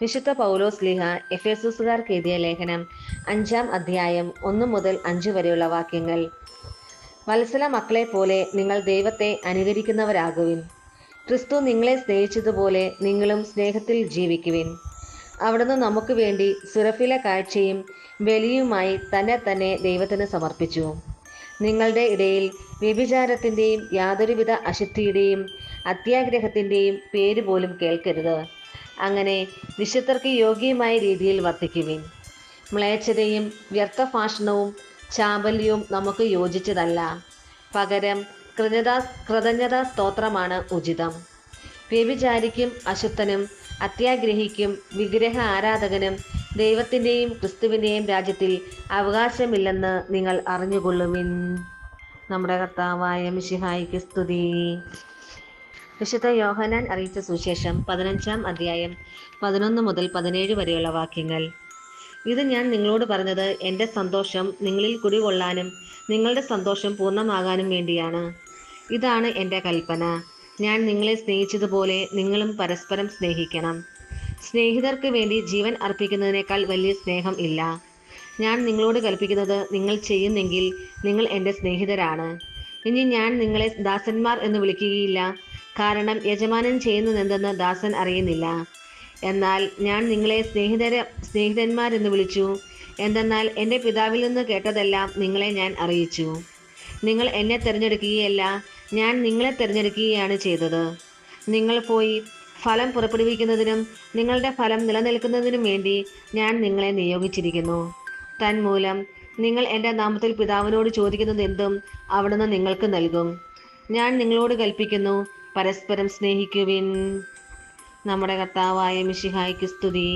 വിശുദ്ധ പൗലോസ് ലീഹ എഫേസുസുകാർക്ക് എഴുതിയ ലേഖനം 5-ാം അധ്യായം 1 മുതൽ 5 വരെയുള്ള വാക്യങ്ങൾ. വത്സല മക്കളെ പോലെ നിങ്ങൾ ദൈവത്തെ അനുകരിക്കുന്നവരാകുവിൻ. ക്രിസ്തു നിങ്ങളെ സ്നേഹിച്ചതുപോലെ നിങ്ങളും സ്നേഹത്തിൽ ജീവിക്കുവിൻ. അവിടുന്ന് നമുക്ക് വേണ്ടി സുരഭില കാഴ്ചയും ബലിയുമായി തന്നെ ദൈവത്തിന് സമർപ്പിച്ചു. നിങ്ങളുടെ ഇടയിൽ വ്യഭിചാരത്തിൻ്റെയും യാതൊരുവിധ അശുദ്ധിയുടെയും അത്യാഗ്രഹത്തിൻ്റെയും പേര് പോലും കേൾക്കരുത്. അങ്ങനെ വിശുദ്ധർക്ക് യോഗ്യമായ രീതിയിൽ വർത്തിക്കുവിൻ. മ്ലേച്ഛതയും വ്യർത്ഥഭാഷണവും ചാബല്യവും നമുക്ക് യോജിച്ചതല്ല. പകരം കൃതജ്ഞതാ സ്തോത്രമാണ് ഉചിതം. വ്യഭിചാരിക്കും അശുദ്ധനും അത്യാഗ്രഹിക്കും വിഗ്രഹ ആരാധകനും ദൈവത്തിൻ്റെയും ക്രിസ്തുവിൻ്റെയും രാജ്യത്തിൽ അവകാശമില്ലെന്ന് നിങ്ങൾ അറിഞ്ഞുകൊള്ളുവിൻ. നമ്മുടെ കർത്താവായ മിശിഹായിക്ക് സ്തുതി. വിശുദ്ധ യോഹന്നാൻ അറിയിച്ച സുവിശേഷം 15-ാം അധ്യായം 11 മുതൽ 17 വരെയുള്ള വാക്യങ്ങൾ. ഇത് ഞാൻ നിങ്ങളോട് പറഞ്ഞത് എൻ്റെ സന്തോഷം നിങ്ങളിൽ കുടികൊള്ളാനും നിങ്ങളുടെ സന്തോഷം പൂർണ്ണമാകാനും വേണ്ടിയാണ്. ഇതാണ് എൻ്റെ കൽപ്പന. ഞാൻ നിങ്ങളെ സ്നേഹിച്ചതുപോലെ നിങ്ങളും പരസ്പരം സ്നേഹിക്കണം. സ്നേഹിതർക്ക് വേണ്ടി ജീവൻ അർപ്പിക്കുന്നതിനേക്കാൾ വലിയ സ്നേഹം ഇല്ല. ഞാൻ നിങ്ങളോട് കൽപ്പിക്കുന്നത് നിങ്ങൾ ചെയ്യുന്നെങ്കിൽ നിങ്ങൾ എൻ്റെ സ്നേഹിതരാണ്. ഇനി ഞാൻ നിങ്ങളെ ദാസന്മാർ എന്ന് വിളിക്കുകയില്ല, കാരണം യജമാനൻ ചെയ്യുന്നതെന്തെന്ന് ദാസൻ അറിയുന്നില്ല. എന്നാൽ ഞാൻ നിങ്ങളെ സ്നേഹിതന്മാരെന്ന് വിളിച്ചു. എന്തെന്നാൽ എൻ്റെ പിതാവിൽ നിന്ന് കേട്ടതെല്ലാം നിങ്ങളെ ഞാൻ അറിയിച്ചു. നിങ്ങൾ എന്നെ തിരഞ്ഞെടുക്കുകയല്ല, ഞാൻ നിങ്ങളെ തിരഞ്ഞെടുക്കുകയാണ് ചെയ്തത്. നിങ്ങൾ പോയി ഫലം പുറപ്പെടുവിക്കുന്നതിനും നിങ്ങളുടെ ഫലം നിലനിൽക്കുന്നതിനും വേണ്ടി ഞാൻ നിങ്ങളെ നിയോഗിച്ചിരിക്കുന്നു. തന്മൂലം നിങ്ങൾ എൻ്റെ നാമത്തിൽ പിതാവിനോട് ചോദിക്കുന്നത് എന്തും അവിടുന്ന് നിങ്ങൾക്ക് നൽകും. ഞാൻ നിങ്ങളോട് കൽപ്പിക്കുന്നു, പരസ്പരം സ്നേഹിക്കുവിൻ. നമ്മുടെ കർത്താവായ മിശിഹായിക്ക് സ്തുതി.